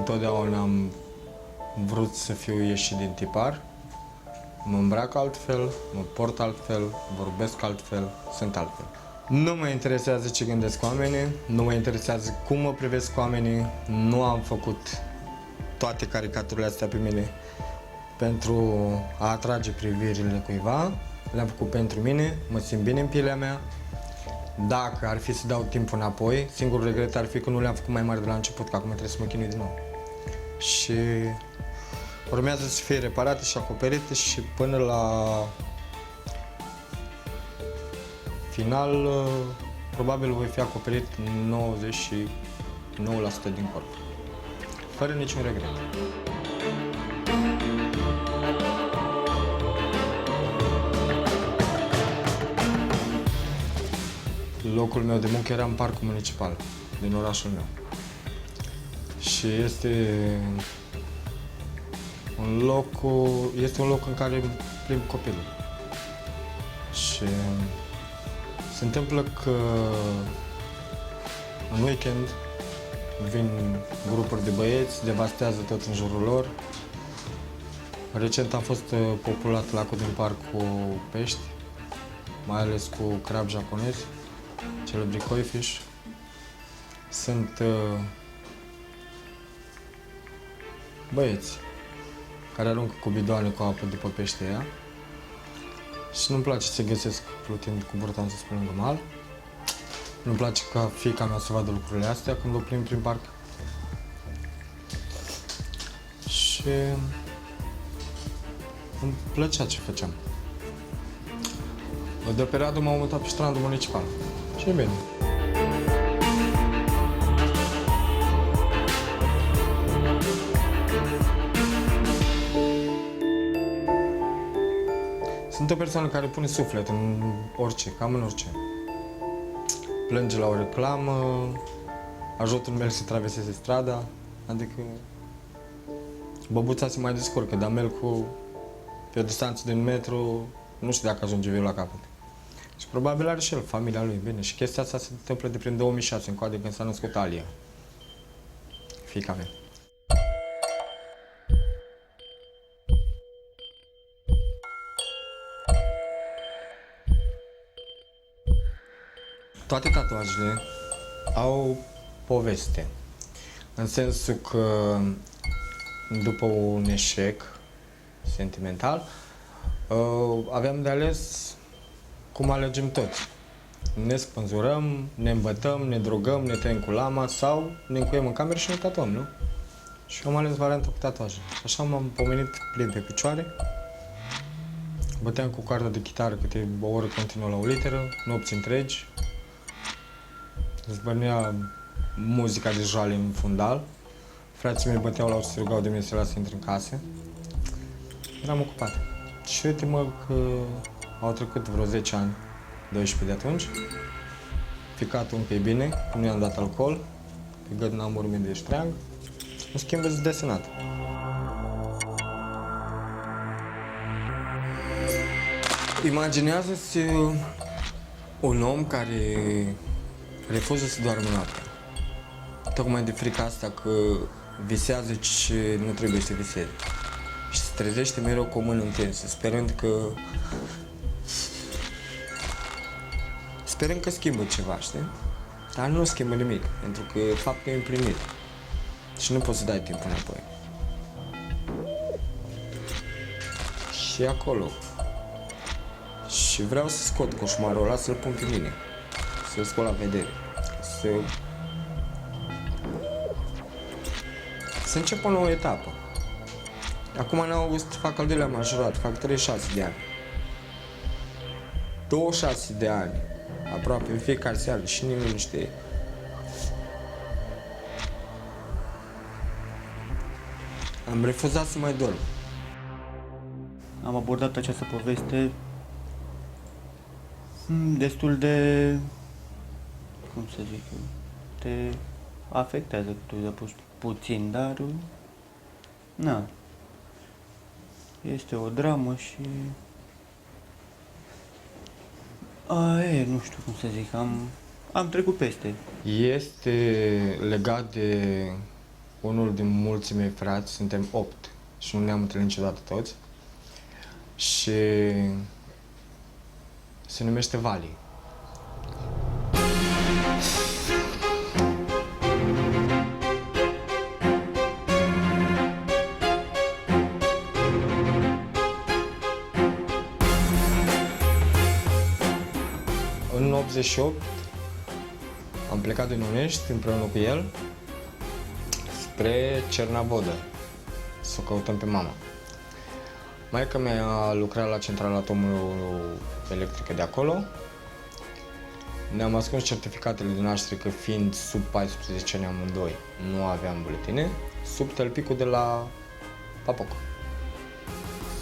Întotdeauna am vrut să fiu ieșit din tipar. Mă îmbrac altfel, mă port altfel, vorbesc altfel, sunt altfel. Nu mă interesează ce gândesc oamenii, nu mă interesează cum mă privesc oamenii. Nu am făcut toate caricaturile astea pe mine pentru a atrage privirile cuiva. Le-am făcut pentru mine, mă simt bine în pielea mea. Dacă ar fi să dau timpul înapoi, singurul regret ar fi că nu le-am făcut mai mari de la început, că acum trebuie să mă chinui din nou. Și urmează să fie reparate și acoperite și până la final probabil voi fi acoperit 99% din corp, fără niciun regret. Locul meu de muncă era în parcul municipal din orașul meu. Și este un loc în care îmi plimb copilul. Și se întâmplă că în weekend vin grupuri de băieți, devastează tot în jurul lor. Recent a fost populat lacul din parc cu pești, mai ales cu crabi japonezi, celebri koi fish. Sunt băieți care aruncă cu bidoane cu apă după peștii aia și nu-mi place să găsesc plutind cu burtanță pe lângă mal. Nu-mi place ca fiica mea să vadă lucrurile astea când o plimb prin parc. Și îmi plăcea ce făceam. De o perioadă m-am mutat pe strandul municipal. Și e bine. Sunt o persoană care pune suflet în orice, cam în orice. Plânge la o reclamă, ajută un melc să traverseze strada, adică băbuța se mai descurcă, dar melcul pe o distanță de 1 metru, nu știu dacă ajunge viu la capăt. Și probabil are și el familia lui, bine, și chestia asta se întâmplă de prin 2006, încoace când s-a născut Alia, fiica mea. Toate tatuajele au poveste, în sensul că după un eșec sentimental aveam de ales cum alegem toți. Ne spânzurăm, ne îmbătăm, ne drogăm, ne tăiem cu lama sau ne încuiem în cameră și ne tatuăm, nu? Și am ales varianta cu tatuaje. Așa m-am pomenit plin pe picioare, băteam cu coarda de chitară câte o oră continuă la o literă, nopți întregi. Zbărnea muzica de joale în fundal. Frații mei băteau la ușă, se rugau de mine să las intri în casă. Eram ocupat. Și uite-mă că au trecut vreo 10 ani, 12 de atunci. Ficatul încă e bine, nu i-am dat alcool, pe gât n-am urmit de ștreang. În schimb, îți desenat. Imaginează-ți un om care refuză să doarmă noaptea. Tocmai de frica asta că visează ce nu trebuie să viseze. Și se trezește mereu cu o mână întinsă, sperând că schimbă ceva, știi? Dar nu schimbă nimic, pentru că faptul e împlinit. Și nu poți să dai timpul înapoi. Și acolo. Și vreau să scot coșmarul ăla, să-l pun pe mine. Să-l scot la vedere. Să încep o nouă etapă. Acum în august fac al doilea majorat, fac 36 de ani. 26 de ani, aproape în fiecare seară și nimeni nu știe. Am refuzat să mai dorm. Am abordat această poveste destul de, cum să zic eu, te afectează puțin, dar na, este o dramă și nu știu cum să zic, am trecut peste. Este legat de unul din mulții mei frați, suntem 8 și nu ne-am întâlnit niciodată toți. Și se numește Vali. În 88 am plecat din Onești împreună cu el spre Cernavodă, să o căutăm pe mama. Maica mea a lucrat la centrala atomului electrică de acolo. Ne-am ascuns certificatele de naștere că fiind sub 14 ani amândoi nu aveam buletine, sub tălpicul de la Papoc,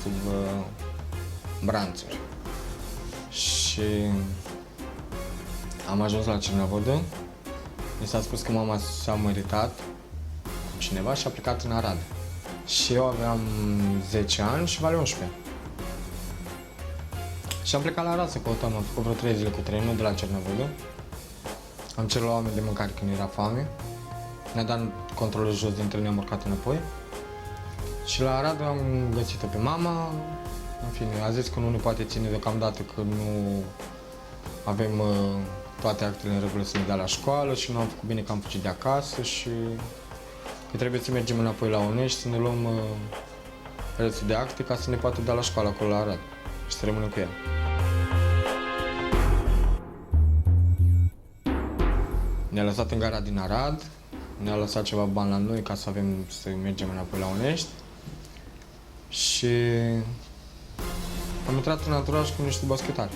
sub branțuri. Și am ajuns la Cernavodă. Mi s-a spus că mama s-a măritat cu cineva și a plecat în Arad. Și eu aveam 10 ani și Vale 11. Și am plecat la Arad să căutăm, am făcut vreo 3 zile cu trenul de la Cernavodă. Am cerut la oameni de mâncare când era foame. Ne-a dat controlul jos din tren, ne-am urcat înapoi. Și la Arad am găsit-o pe mama. În fine, a zis că nu ne poate ține deocamdată, că nu avem toate actele în regulă să ne dea la școală și nu am făcut bine că am fugit de acasă și că trebuie să mergem înapoi la Onești să ne luăm restul de acte ca să ne poată da la școală acolo la Arad și să rămânem cu ea. Ne-a lăsat în gara din Arad, ne-a lăsat ceva bani la noi ca să mergem înapoi la Onești și am intrat în anturaj cu niște baschetari.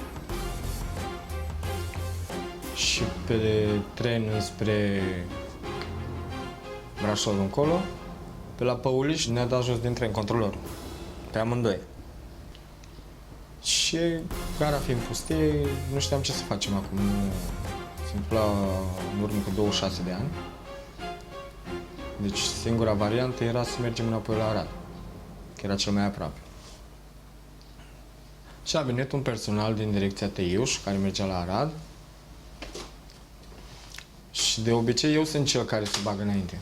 Și pe tren înspre Brașov încolo, pe la Păuliș ne-a dat jos din tren controlorul, pe amândoi. Și gara fiind pustie, nu știam ce să facem acum. Se întâmpla în urmă cu 26 de ani. Deci singura variantă era să mergem înapoi la Arad, că era cel mai aproape. Și a venit un personal din direcția Teiuș, care mergea la Arad. Și de obicei eu sunt cel care se bagă înainte,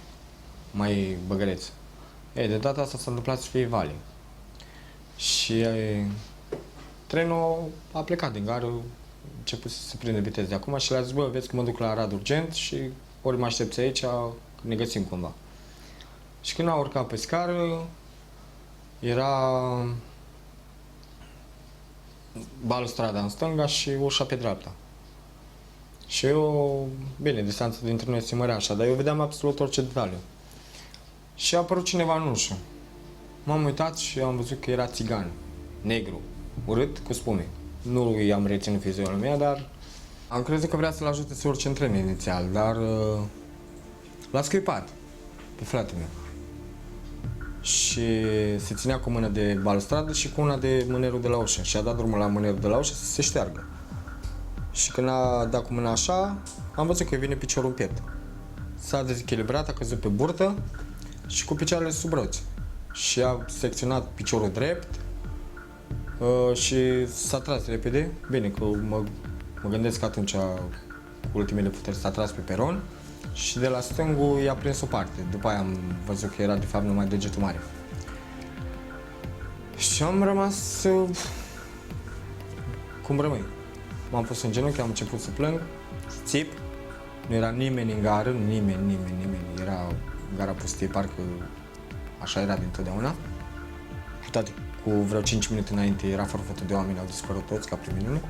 mai băgăreț. De data asta s-a întâmplat să fie Vali. Și trenul a plecat din gară, a început să se prinde viteză de acum și le-a zis, bă, vezi că mă duc la Arad urgent și ori mă aștepți aici, că ne găsim cumva. Și când a urcat pe scară, era balustrada în stânga și ușa pe dreapta. Și eu, bine, distanța dintre noi se mărea așa, dar eu vedeam absolut orice detaliu. Și a apărut cineva în ușă. M-am uitat și am văzut că era țigan, negru, urât, cu spume. Nu i-am reținut fizionomia, dar am crezut că vrea să-l ajute să urce în tren inițial, dar l-a scuipat pe fratele meu. Și se ținea cu mâna de balustradă și cu una de mânerul de la ușă și a dat drumul la mânerul de la ușă să se șteargă. Și când a dat cu mâna așa, am văzut că vine piciorul în piept. S-a dezechilibrat, a căzut pe burtă și cu picioarele sub roți. Și a secționat piciorul drept și s-a tras repede. Bine, că mă gândesc că atunci, cu ultimele puteri, s-a tras pe peron și de la stângul i-a prins o parte. După aia am văzut că era de fapt numai degetul mare. Și am rămas cum rămâi. M-am pus în genunchi, am început să plâng, să țip. Nu era nimeni în gară, nimeni. Era gara pustie, parcă așa era dintotdeauna. Cu toate, cu vreo 5 minute înainte era forfătul de oameni, au dispărut toți ca prin minune.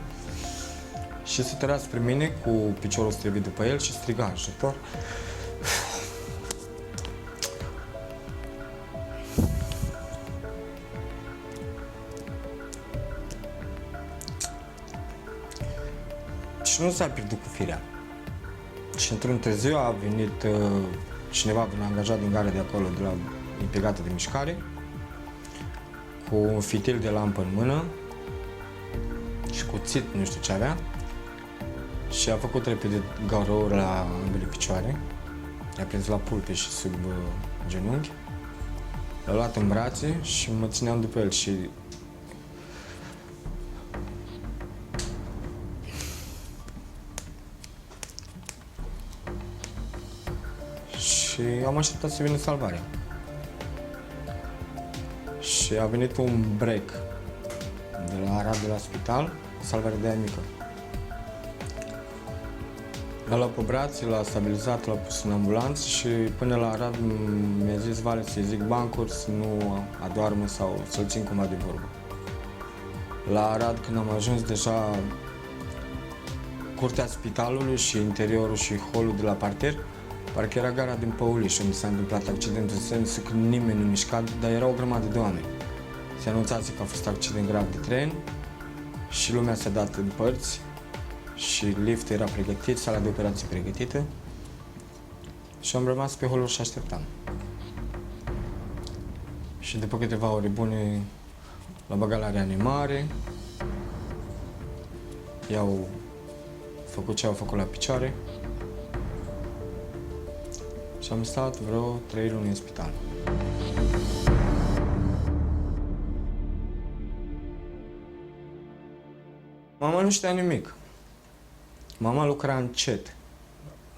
Și se tărea spre mine cu piciorul strivit după el și striga ajutor. Și nu s-a pierdut cu firea. Și într-un târziu a venit cineva, un angajat din gara de acolo, de la impiegată de mișcare, cu un fitil de lampă în mână și cuțit, nu știu ce avea, și a făcut repede gaurăuri la ambele picioare, i-a prins la pulpe și sub genunchi, l-a luat în brațe și mă țineam după el și și am așteptat să vină salvarea. Și a venit un break de la Arad, de la spital, salvare de aia mică. L-a luat pe brațe, l-a stabilizat, l-a pus în ambulanță și până la Arad mi-a zis Vale să-i zic bancuri, să nu adoarmă sau să-l țin cumva de vorbă. La Arad, când am ajuns, deja curtea spitalului și interiorul și holul de la parter, parcă era gara din Păuliș, unde s-a întâmplat accidentul, în sensul că nimeni nu mișca, dar era o grămadă de oameni. Se anunțase că a fost accident grav de tren și lumea s-a dat în părți și liftul era pregătit, sala de operații pregătită și am rămas pe holul și așteptam. Și după câteva ore bune l-a băgat la reanimare, i-au făcut ce au făcut la picioare și am stat vreo 3 luni în spital. Mama nu știa nimic. Mama lucra încet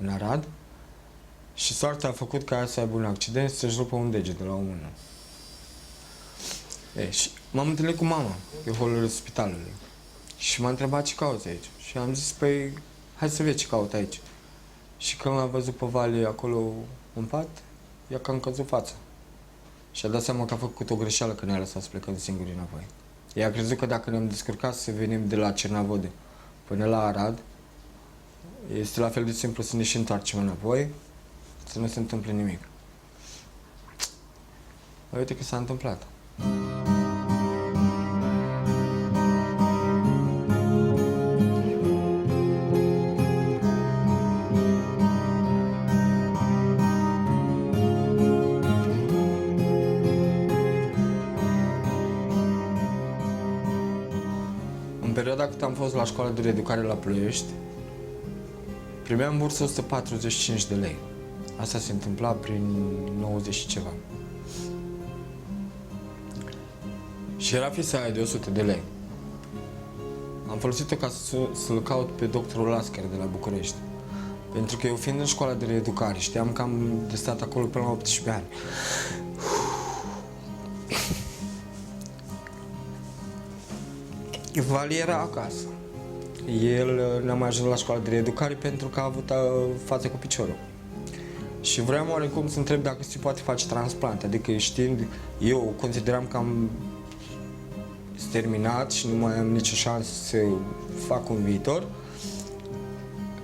în Arad și soarta a făcut ca ea să aibă un accident și să-și rupă un deget de la o mână. Și m-am întâlnit cu mama pe holul spitalului și m-a întrebat ce cauți aici. Și am zis, păi, hai să vezi ce caut aici. Și când l-a văzut pe Vale acolo în pat, i-a cam căzut fața. Și a dat seama că a făcut o greșeală când ne-a lăsat să plecăm singuri înapoi. Ea a crezut că dacă ne-am descurcat să venim de la Cernavodă până la Arad, este la fel de simplu să ne și întoarcem înapoi, să nu se întâmple nimic. Uite că s-a întâmplat. În perioada cât am fost la școala de reeducare la Ploiești, primeam bursă 145 de lei. Asta se întâmpla prin 90 și ceva. Și era fisa aia de 100 de lei. Am folosit-o ca să-l caut pe doctorul Lascar de la București. Pentru că eu, fiind în școala de reeducare, știam că am de stat acolo până la 18 ani. Vali era acasă. El n-a mai ajuns la școala de reeducare pentru că a avut față cu piciorul. Și vreau oarecum să întreb dacă se poate face transplant. Adică știind, eu consideram că am terminat și nu mai am nicio șansă să fac un viitor.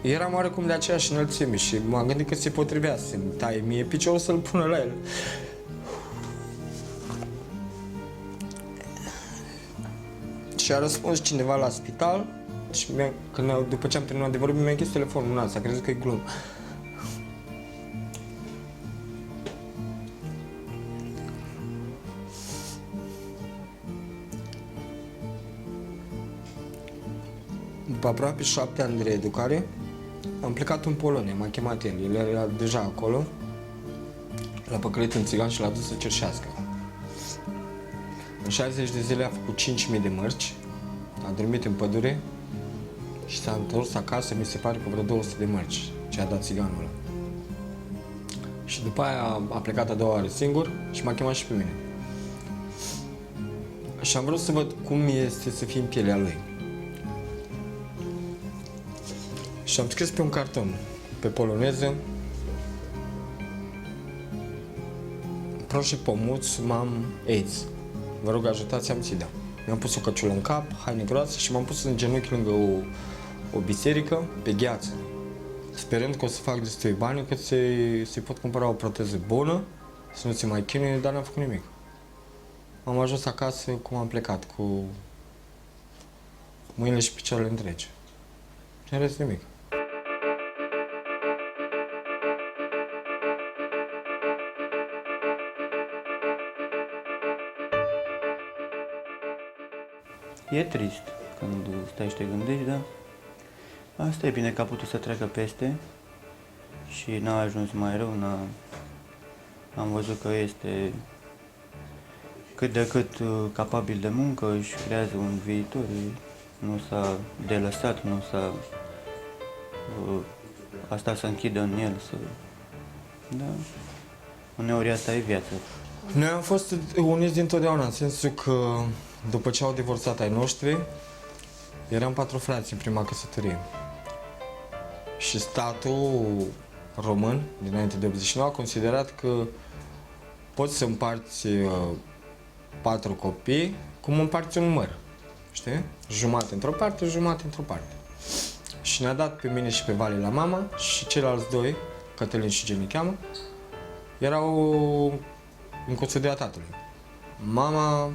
Eram oarecum de aceeași înălțime și m-am gândit că se potrivea să-mi taie mie piciorul să-l pună la el. Și a răspuns cineva la spital și după ce am terminat de vorbit, mi-a închis telefonul, s-a crezut că e glumă. După aproape 7 ani de reeducare, am plecat în Polonia, m-a chemat el. El era deja acolo, l-a păcălit în țigan și l-a dus să cerșească. În 60 de zile a făcut 5.000 de mărci, a dormit în pădure și s-a întors acasă, mi se pare, cu vreo 200 de mărci ce a dat țiganul ăla. Și după aia a plecat a doua oară singur și m-a chemat și pe mine. Și am vrut să văd cum este să fii în pielea lui. Și am scris pe un carton, pe poloneză: Proszę pomóc, mam AIDS. Vă rog, ajutați, am SIDA. Mi-am pus o căciulă în cap, haine groase și m-am pus în genunchi lângă o biserică, pe gheață, sperând că o să fac destui bani cât să-i pot cumpăra o proteză bună, să nu se mai chinuie, dar n-am făcut nimic. Am ajuns acasă cum am plecat, cu mâinile și picioarele întregi. Și în rest nimic. E trist când stai și te gândești, dar asta e bine că a putut să treacă peste și n-a ajuns mai rău, am văzut că este cât de cât capabil de muncă, își creează un viitor, nu s-a delăsat, nu s-a asta să închidă în el, Da. Uneori asta e viața. Noi am fost uniți dintotdeauna, în sensul că după ce au divorțat ai noștri, eram 4 frați în prima căsătorie. Și statul român, dinainte de 89, a considerat că poți să împarți 4 copii cum împarți un măr, știi? Jumate într-o parte, jumate într-o parte. Și ne-a dat pe mine și pe Vali la mama și ceilalți doi, Cătălin și Jenny cheamă, erau în custodia tatălui. Mama,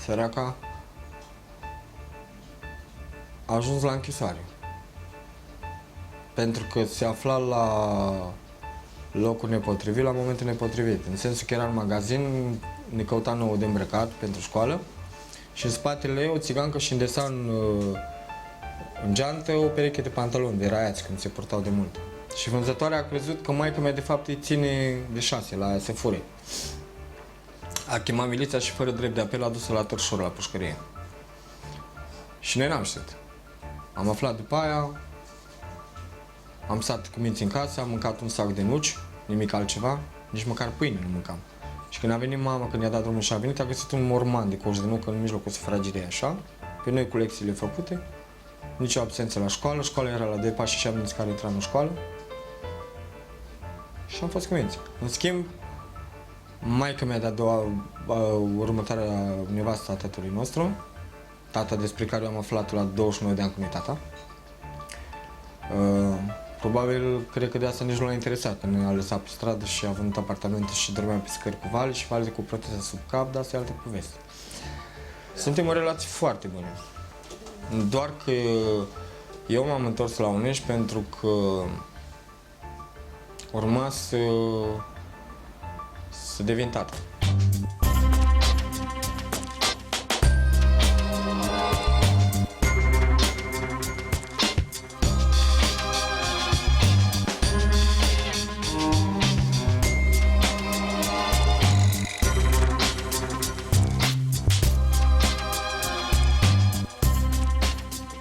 săraca, a ajuns la închisoare. Pentru că se afla la locul nepotrivit, la momentul nepotrivit. În sensul că era în magazin, ne căuta nouă de îmbrăcat pentru școală și în spatele ei o țigancă și îndesa în geantă o pereche de pantaloni de raiați, când se purtau de mult. Și vânzătoarea a crezut că maică-mea de fapt îi ține de 6, la aia se fure. A chemat miliția și fără drept de apel a dus-o la Târșor, la pușcărie. Și noi n-am știut. Am aflat după aia, am stat cu minții în casă, am mâncat un sac de nuci, nimic altceva, nici măcar pâine nu mâncam. Și când a venit mama, când i-a dat drumul și a venit, a găsit un morman de coș de nucă în mijlocul sufrageriei, așa, pe noi cu lecțiile făcute, nicio absență la școală, școala era la 2 pași și 7 minți care intram în școală. Și am fost cu minții. În schimb, maică-mea de-a doua, următoarea nevastă a tatălui nostru, tata despre care eu am aflat la 29 de ani cum e tata. Probabil, cred că de asta nici nu l-a interesat, că ne-a lăsat pe stradă și a vândut apartamente și dormeam pe scări cu Vali și Vali cu proteza sub cap, dar asta e altă poveste. Suntem în relații foarte bune. Doar că eu m-am întors la Unești pentru că urma să devin tată.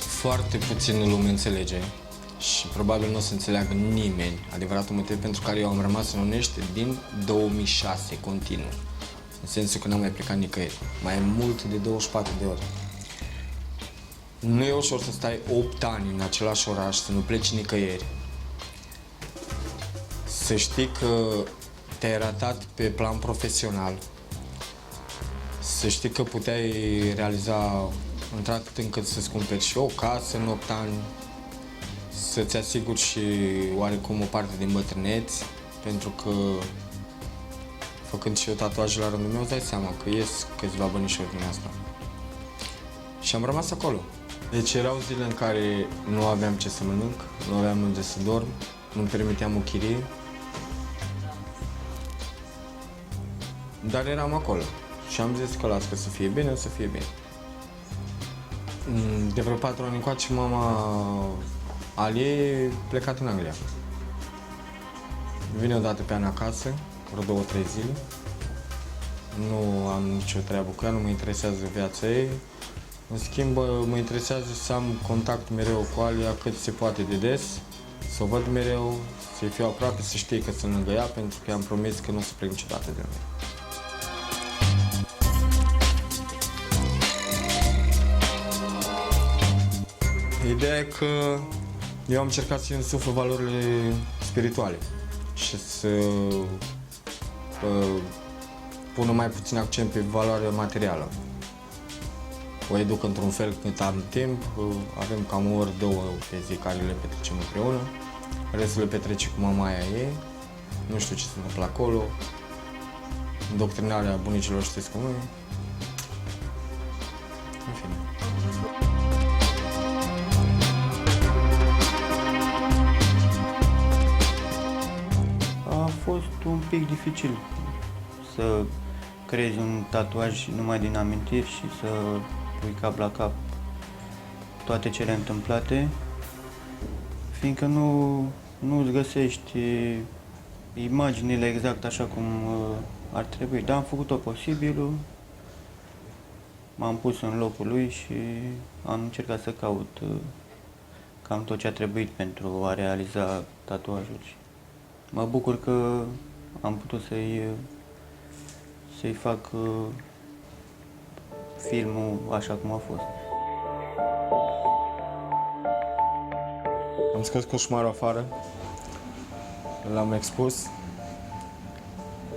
Foarte puțin lume înțelege și probabil nu o să înțeleagă nimeni adevăratul motiv pentru care eu am rămas în Unești din 2006 continuu. În sensul că n-am mai plecat nicăieri, mai mult de 24 de ore. Nu e ușor să stai 8 ani în același oraș, să nu pleci nicăieri. Să știi că te-ai ratat pe plan profesional. Să știi că puteai realiza într-atât încât să-ți cumperi și o casă în 8 ani, să-ți asiguri și oarecum o parte din bătrâneți, pentru că făcând și eu tatuaje la rândul meu, îți dai seama că ies câțiva bănișori din asta. Și am rămas acolo. Deci erau zile în care nu aveam ce să mănânc, nu aveam unde să dorm, nu-mi permiteam o chirie, dar eram acolo și am zis că las că să fie bine, o să fie bine. De vreo 4 ani încoace, mama Aliei e plecat în Anglia. Vine o dată pe an acasă, vreo 2-3 zile. Nu am nicio treabă cu ea, nu mă interesează viața ei. În schimb, mă interesează să am contact mereu cu Alia cât se poate de des, să o văd mereu, să-i fiu aproape, să știe că sunt lângă ea, pentru că i-am promis că nu o să plec niciodată de noi. Ideea e că eu am încercat să-i însuflu valorile spirituale și să pună mai puțin accent pe valoarea materială. O educ într-un fel cât am timp, avem cam o oră, 2 pe zi care le petrecem împreună, restul le petrece cu mamaia ei, nu știu ce se întâmplă acolo, indoctrinarea bunicilor știți cum e, în fine. A fost un pic dificil să creezi un tatuaj numai din amintiri și să pui cap la cap toate cele întâmplate, fiindcă nu îți găsești imaginile exact așa cum ar trebui. Dar am făcut tot posibilul, m-am pus în locul lui și am încercat să caut cam tot ce a trebuit pentru a realiza tatuajul. Mă bucur că am putut să-i fac filmul așa cum a fost. Am scos coșmarul afară, l-am expus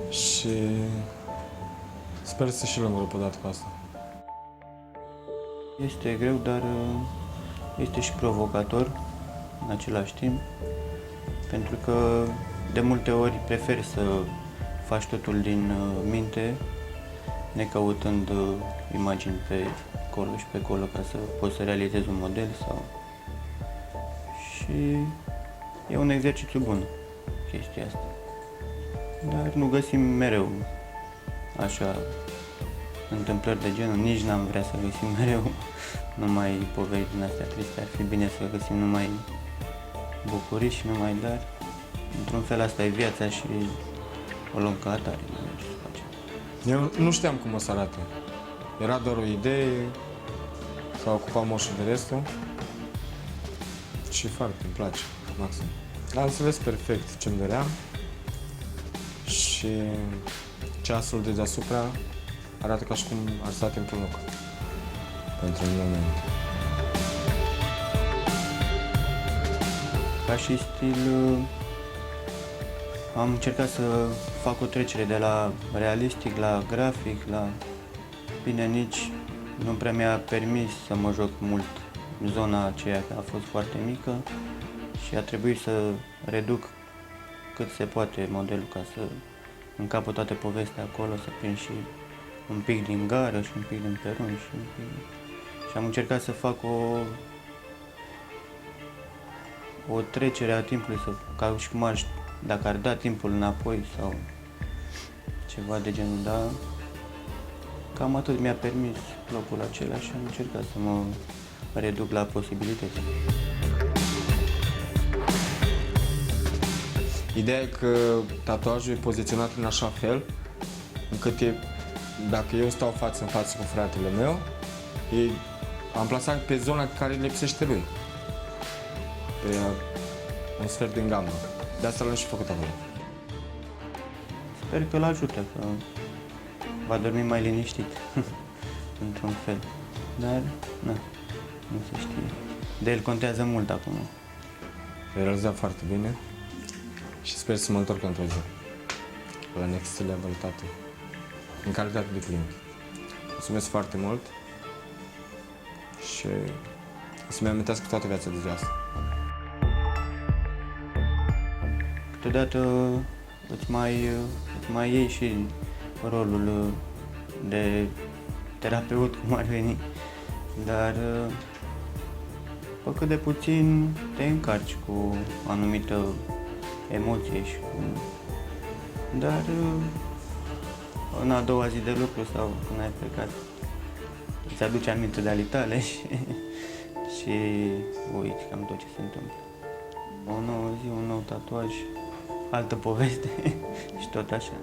și sper să și lângă odată cu asta. Este greu, dar este și provocator în același timp, pentru că de multe ori preferi să faci totul din minte, necăutând imagini pe acolo și pe acolo ca să poți să realizezi un model sau... Și e un exercițiu bun chestia asta. Dar nu găsim mereu așa întâmplări de genul, nici n-am vrea să găsim mereu numai povești din astea triste, ar fi bine să găsim numai bucurii și numai dar. Într-un fel asta e viața și o luăm ca atare, nu ce să facem. Eu nu știam cum o să arate. Era doar o idee, s-a ocupat moșul de restul și foarte, îmi place, maxim. Am înțeles perfect ce-mi doream și ceasul de deasupra arată ca și cum ar sta timpul loc pentru un moment. Ca și stil, am încercat să fac o trecere de la realistic la grafic, la... Bine, nici nu prea mi-a permis să mă joc mult zona aceea, că a fost foarte mică și a trebuit să reduc cât se poate modelul ca să încapă toată povestea acolo, să prind și un pic din gară și un pic din peron și un pic... Și am încercat să fac o trecere a timpului, ca și cum dacă ar da timpul înapoi sau ceva de genul, dar cam atât mi-a permis locul acela și am încercat să mă reduc la posibilități. Ideea e că tatuajul e poziționat în așa fel încât dacă eu stau față în față cu fratele meu, am plasat pe zona care lipsește lui. Pe un sfert din gamă. De asta l-am și făcut acolo. Sper că îl ajută, că va dormi mai liniștit, într-un fel. Dar, nu se știe. De el contează mult acum. E realizat foarte bine și sper să mă întorc într-o zi la next level tattoo, în calitate de client. Mulțumesc foarte mult și să-mi amintească toată viața de ziua asta. Câteodată îți mai iei și rolul de terapeut, cum ar veni, dar pe cât de puțin te încarci cu anumită emoție și dar în a doua zi de lucru sau când ai plecat îți aduce aminte de ale tale și uiți cam tot ce se întâmplă. O nouă zi, un nou tatuaj, altă poveste și tot așa.